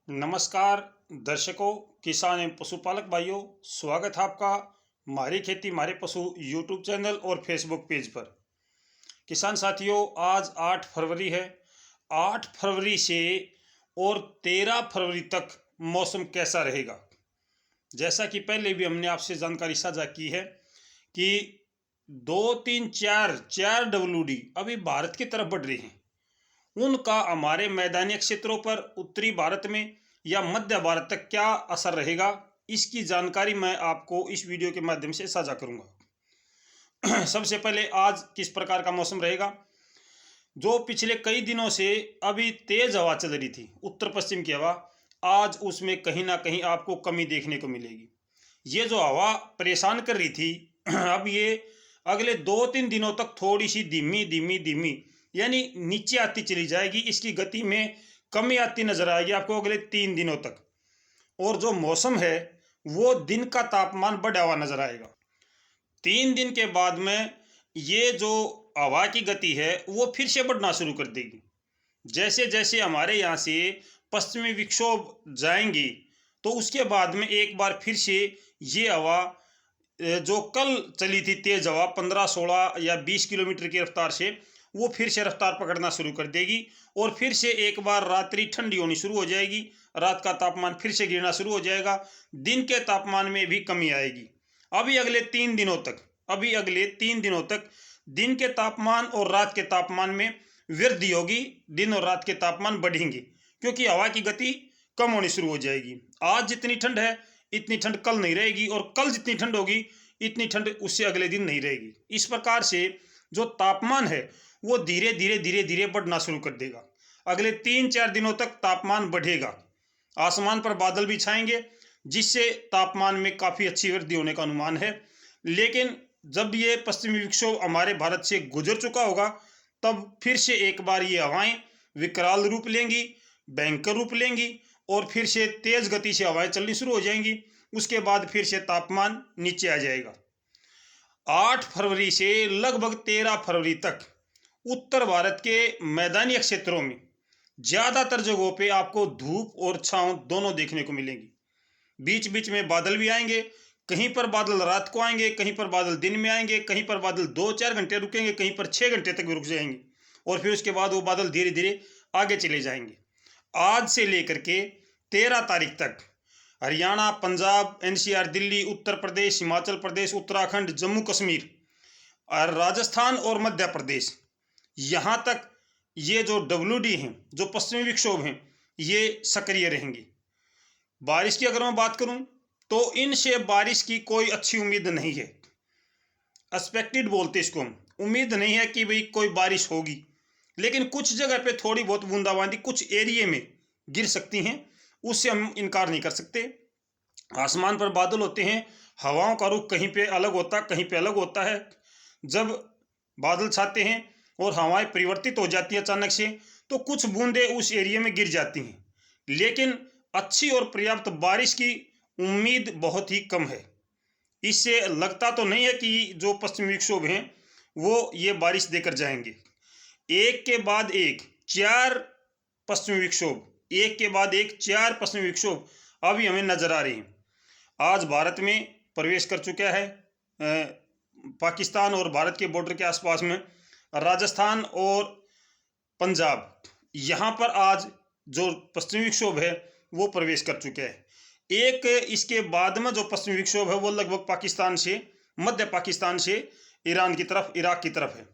नमस्कार दर्शकों, किसान एवं पशुपालक भाइयों, स्वागत है आपका हमारी खेती हमारे पशु यूट्यूब चैनल और फेसबुक पेज पर। किसान साथियों, आज 8 फरवरी है। 8 फरवरी से और 13 फरवरी तक मौसम कैसा रहेगा, जैसा कि पहले भी हमने आपसे जानकारी साझा की है कि 2 3 4 WD अभी भारत की तरफ बढ़ रही हैं। उनका हमारे मैदानी क्षेत्रों पर उत्तरी भारत में या मध्य भारत तक क्या असर रहेगा, इसकी जानकारी मैं आपको इस वीडियो के माध्यम से साझा करूंगा। सबसे पहले आज किस प्रकार का मौसम रहेगा। जो पिछले कई दिनों से अभी तेज हवा चल रही थी, उत्तर पश्चिम की हवा, आज उसमें कहीं ना कहीं आपको कमी देखने को मिलेगी। ये जो हवा परेशान कर रही थी, अब ये अगले 2 3 दिनों तक थोड़ी सी धीमी धीमी धीमी यानी नीचे आती चली जाएगी। इसकी गति में कमी आती नजर आएगी आपको अगले 3 दिनों तक। और जो मौसम है वो दिन का तापमान बढ़ा हुआ नजर आएगा। 3 दिन के बाद में ये जो हवा की गति है वो फिर से बढ़ना शुरू कर देगी। जैसे जैसे हमारे यहाँ से पश्चिमी विक्षोभ जाएंगी तो उसके बाद में एक बार फिर से ये हवा जो कल चली थी तेज हवा 15 16 या 20 किलोमीटर की रफ्तार से, वो फिर से रफ्तार पकड़ना शुरू कर देगी और फिर से एक बार रात्रि ठंडी होनी शुरू हो जाएगी। रात का तापमान फिर से गिरना शुरू हो जाएगा। दिन के तापमान में भी कमी आएगी। अभी अगले 3 दिनों तक दिन के तापमान और रात के तापमान में वृद्धि होगी। दिन और रात के तापमान बढ़ेंगे क्योंकि हवा की गति कम होनी शुरू हो जाएगी। आज जितनी ठंड है इतनी ठंड कल नहीं रहेगी, और कल जितनी ठंड होगी इतनी ठंड उससे अगले दिन नहीं रहेगी। इस प्रकार से जो तापमान है वो धीरे धीरे धीरे धीरे बढ़ना शुरू कर देगा। अगले 3 4 दिनों तक तापमान बढ़ेगा। आसमान पर बादल भी छाएंगे जिससे तापमान में काफ़ी अच्छी वृद्धि होने का अनुमान है। लेकिन जब ये पश्चिमी विक्षोभ हमारे भारत से गुजर चुका होगा तब फिर से एक बार ये हवाएं विकराल रूप लेंगी, भयंकर रूप लेंगी और फिर से तेज गति से हवाएं चलनी शुरू हो जाएंगी। उसके बाद फिर से तापमान नीचे आ जाएगा। 8 फरवरी से लगभग 13 फरवरी तक उत्तर भारत के मैदानी क्षेत्रों में ज़्यादातर जगहों पे आपको धूप और छांव दोनों देखने को मिलेंगी। बीच बीच में बादल भी आएंगे। कहीं पर बादल रात को आएंगे, कहीं पर बादल दिन में आएंगे, कहीं पर बादल 2 4 घंटे रुकेंगे, कहीं पर 6 घंटे तक भी रुक जाएंगे और फिर उसके बाद वो बादल धीरे धीरे आगे चले जाएंगे। आज से लेकर के 13 तारीख तक हरियाणा, पंजाब, NCR, दिल्ली, उत्तर प्रदेश, हिमाचल प्रदेश, उत्तराखंड, जम्मू कश्मीर और राजस्थान और मध्य प्रदेश, यहाँ तक ये जो WD हैं, जो पश्चिमी विक्षोभ हैं, ये सक्रिय रहेंगी। बारिश की अगर मैं बात करूं तो इनसे बारिश की कोई अच्छी उम्मीद नहीं है। एक्सपेक्टेड बोलते इसको हम, उम्मीद नहीं है कि भाई कोई बारिश होगी। लेकिन कुछ जगह पे थोड़ी बहुत बूंदाबांदी कुछ एरिए में गिर सकती हैं, उससे हम इनकार नहीं कर सकते। आसमान पर बादल होते हैं, हवाओं का रुख कहीं पे अलग होता कहीं पे अलग होता है। जब बादल छाते हैं और हवाएं परिवर्तित हो जाती हैं अचानक से तो कुछ बूंदें उस एरिया में गिर जाती हैं, लेकिन अच्छी और पर्याप्त बारिश की उम्मीद बहुत ही कम है। इससे लगता तो नहीं है कि जो पश्चिमी विक्षोभ हैं वो ये बारिश देकर जाएंगे। एक के बाद एक 4 पश्चिमी विक्षोभ, एक के बाद एक 4 पश्चिमी विक्षोभ अभी हमें नजर आ रहे हैं। आज भारत में प्रवेश कर चुका है। पाकिस्तान और भारत के बॉर्डर के आसपास में राजस्थान और पंजाब, यहाँ पर आज जो पश्चिमी विक्षोभ है वो प्रवेश कर चुके हैं। एक इसके बाद में जो पश्चिमी विक्षोभ है वो लगभग पाकिस्तान से, मध्य पाकिस्तान से ईरान की तरफ, इराक की तरफ है,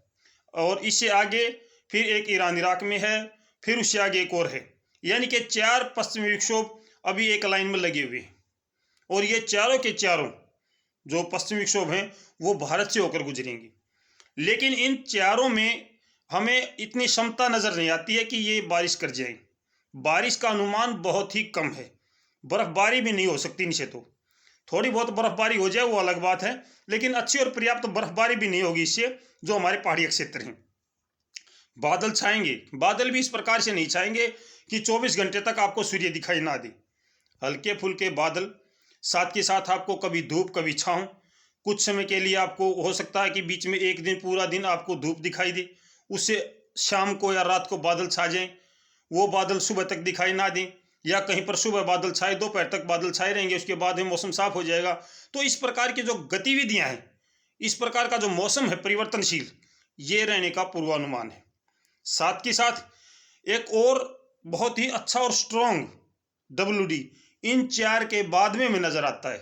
और इससे आगे फिर एक ईरान इराक में है, फिर उससे आगे एक और है। यानी कि 4 पश्चिमी विक्षोभ अभी एक लाइन में लगे हुए हैं, और ये चारों के चारों जो पश्चिमी विक्षोभ हैं वो भारत से होकर गुजरेंगी। लेकिन इन चारों में हमें इतनी क्षमता नज़र नहीं आती है कि ये बारिश कर जाए। बारिश का अनुमान बहुत ही कम है। बर्फबारी भी नहीं हो सकती इनसे। तो थोड़ी बहुत बर्फबारी हो जाए वो अलग बात है, लेकिन अच्छी और पर्याप्त बर्फबारी भी नहीं होगी इससे, जो हमारे पहाड़ी क्षेत्र हैं। बादल छाएंगे, बादल भी इस प्रकार से नहीं छाएंगे कि 24 घंटे तक आपको सूर्य दिखाई ना दे। हल्के फुल्के बादल, साथ के साथ आपको कभी धूप कभी छाँव। कुछ समय के लिए आपको हो सकता है कि बीच में एक दिन पूरा दिन आपको धूप दिखाई दे, उससे शाम को या रात को बादल छा जाएं, वो बादल सुबह तक दिखाई ना दें, या कहीं पर सुबह बादल छाए, दोपहर तक बादल छाए रहेंगे, उसके बाद में मौसम साफ हो जाएगा। तो इस प्रकार की जो गतिविधियां हैं, इस प्रकार का जो मौसम है परिवर्तनशील, ये रहने का पूर्वानुमान है। साथ के साथ एक और बहुत ही अच्छा और स्ट्रॉन्ग WD इन 4 के बाद में नजर आता है।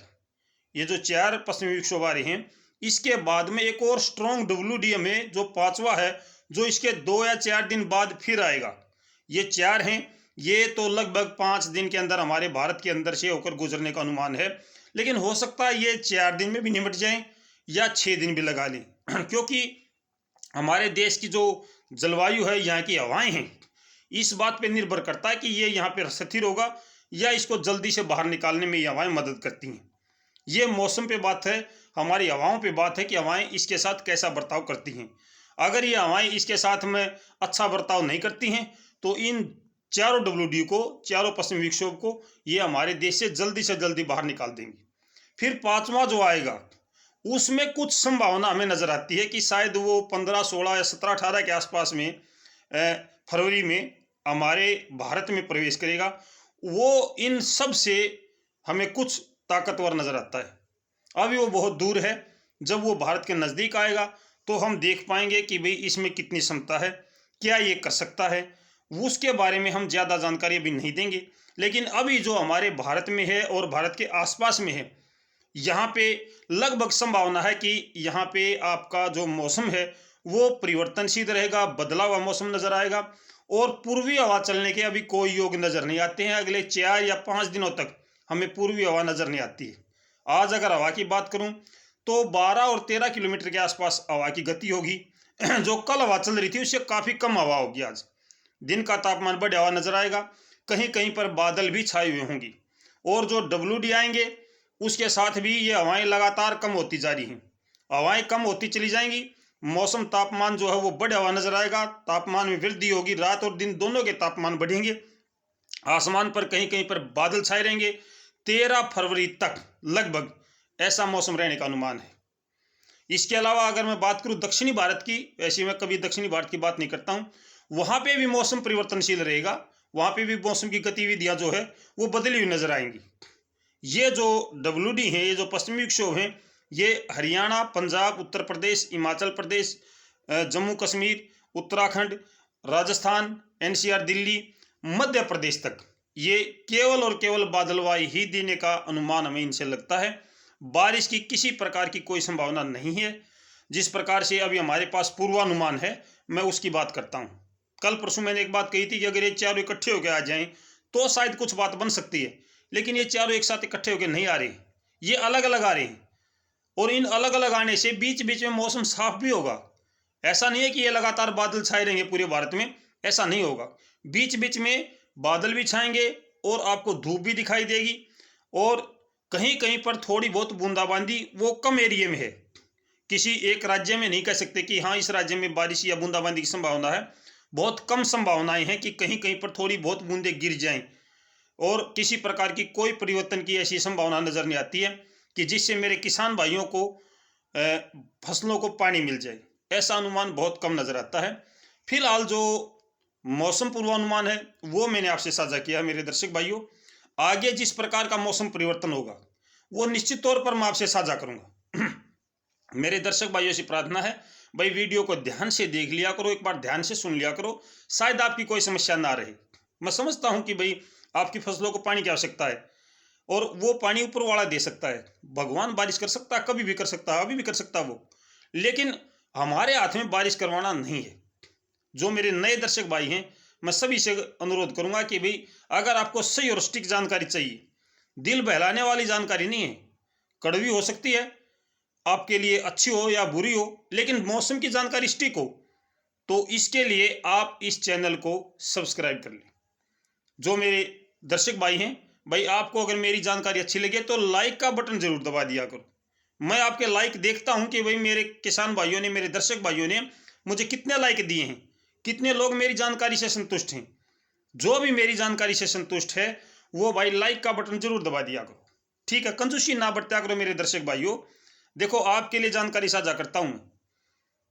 ये जो 4 पश्चिमी विक्षोभ आ रहे हैं, इसके बाद में एक और स्ट्रॉन्ग WD में जो 5वां है, जो इसके 2 या 4 दिन बाद फिर आएगा। ये 4 हैं, ये तो लगभग 5 दिन के अंदर हमारे भारत के अंदर से होकर गुजरने का अनुमान है। लेकिन हो सकता है ये 4 दिन में भी निमट जाएं या 6 दिन भी लगा लें क्योंकि हमारे देश की जो जलवायु है, यहाँ की हवाएं हैं, इस बात पे निर्भर करता है कि ये यहाँ पे स्थिर होगा या इसको जल्दी से बाहर निकालने में ये हवाएं मदद करती हैं। ये मौसम पे बात है, हमारी हवाओं पे बात है कि हवाएं इसके साथ कैसा बर्ताव करती हैं। अगर ये हवाएं इसके साथ में अच्छा बर्ताव नहीं करती हैं तो इन चारों WD को, चारों पश्चिमी विक्षोभ को, ये हमारे देश से जल्दी बाहर निकाल देंगे। फिर 5वां जो आएगा, उसमें कुछ संभावना हमें नजर आती है कि शायद वो 15, 16 या 17, 18 के आसपास में फरवरी में हमारे भारत में प्रवेश करेगा। वो इन सब से हमें कुछ ताकतवर नजर आता है। अभी वो बहुत दूर है, जब वो भारत के नज़दीक आएगा तो हम देख पाएंगे कि भाई इसमें कितनी क्षमता है, क्या ये कर सकता है। उसके बारे में हम ज़्यादा जानकारी अभी नहीं देंगे। लेकिन अभी जो हमारे भारत में है और भारत के आसपास में है, यहाँ पे लगभग संभावना है कि यहाँ पे आपका जो मौसम है वो परिवर्तनशील रहेगा, बदला हुआ मौसम नजर आएगा। और पूर्वी हवा चलने के अभी कोई योग नजर नहीं आते हैं। अगले 4 या 5 दिनों तक हमें पूर्वी हवा नजर नहीं आती है। आज अगर हवा की बात करूं तो 12 और 13 किलोमीटर के आसपास हवा की गति होगी। जो कल हवा चल रही थी उससे काफ़ी कम हवा होगी। आज दिन का तापमान बढ़ा हुआ नजर आएगा, कहीं कहीं पर बादल भी छाए हुए होंगे। और जो WD आएंगे उसके साथ भी ये हवाएं लगातार कम होती जा रही हैं। हवाएं कम होती चली जाएंगी, मौसम तापमान जो है वो बढ़ा हुआ नजर आएगा, तापमान में वृद्धि होगी, रात और दिन दोनों के तापमान बढ़ेंगे। आसमान पर कहीं कहीं पर बादल छाए रहेंगे। 13 फरवरी तक लगभग ऐसा मौसम रहने का अनुमान है। इसके अलावा अगर मैं बात करूं दक्षिणी भारत की, वैसे मैं कभी दक्षिणी भारत की बात नहीं करता हूं, वहां पे भी मौसम परिवर्तनशील रहेगा। वहां पे भी मौसम की गतिविधियां जो है वो बदली हुई नजर आएंगी। ये जो WD हैं, ये जो पश्चिमी विक्षोभ हैं, ये हरियाणा, पंजाब, उत्तर प्रदेश, हिमाचल प्रदेश, जम्मू कश्मीर, उत्तराखंड, राजस्थान, NCR, दिल्ली, मध्य प्रदेश तक ये केवल और केवल बादलवाई ही देने का अनुमान हमें इनसे लगता है। बारिश की किसी प्रकार की कोई संभावना नहीं है। जिस प्रकार से अभी हमारे पास पूर्वानुमान है, मैं उसकी बात करता हूँ। कल परसों मैंने एक बात कही थी कि अगर ये चारों इकट्ठे होकर आ जाएं तो शायद कुछ बात बन सकती है। लेकिन ये चारों एक साथ इकट्ठे होकर नहीं आ रहे, ये अलग अलग आ रहे हैं। और इन अलग अलग आने से बीच बीच में मौसम साफ भी होगा। ऐसा नहीं है कि ये लगातार बादल छाए रहेंगे पूरे भारत में, ऐसा नहीं होगा। बीच बीच में बादल भी छाएंगे और आपको धूप भी दिखाई देगी। और कहीं कहीं पर थोड़ी बहुत बूंदाबांदी, वो कम एरिया में है। किसी एक राज्य में नहीं कह सकते कि हाँ इस राज्य में बारिश या बूंदाबांदी की संभावना है। बहुत कम संभावनाएं हैं कि कहीं कहीं पर थोड़ी बहुत बूंदें गिर जाएं। और किसी प्रकार की कोई परिवर्तन की ऐसी संभावना नजर नहीं आती है कि जिससे मेरे किसान भाइयों को फसलों को पानी मिल जाए। ऐसा अनुमान बहुत कम नजर आता है। फिलहाल जो मौसम पूर्वानुमान है वो मैंने आपसे साझा किया मेरे दर्शक भाइयों। आगे जिस प्रकार का मौसम परिवर्तन होगा वो निश्चित तौर पर मैं आपसे साझा करूंगा। मेरे दर्शक भाइयों से प्रार्थना है, भाई वीडियो को ध्यान से देख लिया करो, एक बार ध्यान से सुन लिया करो, शायद आपकी कोई समस्या ना रहे। मैं समझता हूं कि भाई आपकी फसलों को पानी की आवश्यकता है और वो पानी ऊपर वाला दे सकता है। भगवान बारिश कर सकता है, कभी भी कर सकता है, अभी भी कर सकता है वो, लेकिन हमारे हाथ में बारिश करवाना नहीं है। जो मेरे नए दर्शक भाई हैं, मैं सभी से अनुरोध करूंगा कि भाई अगर आपको सही और सटीक जानकारी चाहिए, दिल बहलाने वाली जानकारी नहीं है, कड़वी हो सकती है, आपके लिए अच्छी हो या बुरी हो, लेकिन मौसम की जानकारी सटीक हो, तो इसके लिए आप इस चैनल को सब्सक्राइब कर लें। जो मेरे दर्शक भाई हैं, भाई आपको अगर मेरी जानकारी अच्छी लगे तो लाइक का बटन जरूर दबा दिया करो। मैं आपके लाइक देखता हूं कि भाई मेरे किसान भाइयों ने, मेरे दर्शक भाइयों ने मुझे कितने लाइक दिए हैं, कितने लोग मेरी जानकारी से संतुष्ट हैं। जो भी मेरी जानकारी से संतुष्ट है वो भाई लाइक का बटन जरूर दबा दिया करो, ठीक है। कंजूसी ना बरता करो मेरे दर्शक भाइयों। देखो आपके लिए जानकारी साझा करता हूं।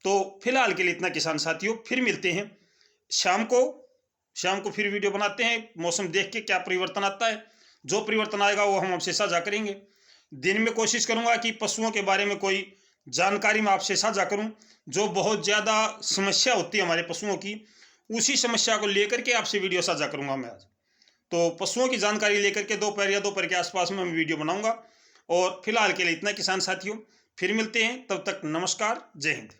तो फिलहाल के लिए इतना किसान साथियों, फिर मिलते हैं शाम को शाम को फिर वीडियो बनाते हैं, मौसम देख के क्या परिवर्तन आता है। जो परिवर्तन आएगा वो हम आपसे साझा करेंगे। दिन में कोशिश करूंगा कि पशुओं के बारे में कोई जानकारी मैं आपसे साझा करूं। जो बहुत ज़्यादा समस्या होती है हमारे पशुओं की, उसी समस्या को लेकर के आपसे वीडियो साझा करूंगा मैं आज। तो पशुओं की जानकारी लेकर के दोपहर या दोपहर के आसपास में मैं वीडियो बनाऊंगा। और फिलहाल के लिए इतना किसान साथियों, फिर मिलते हैं, तब तक नमस्कार, जय हिंद।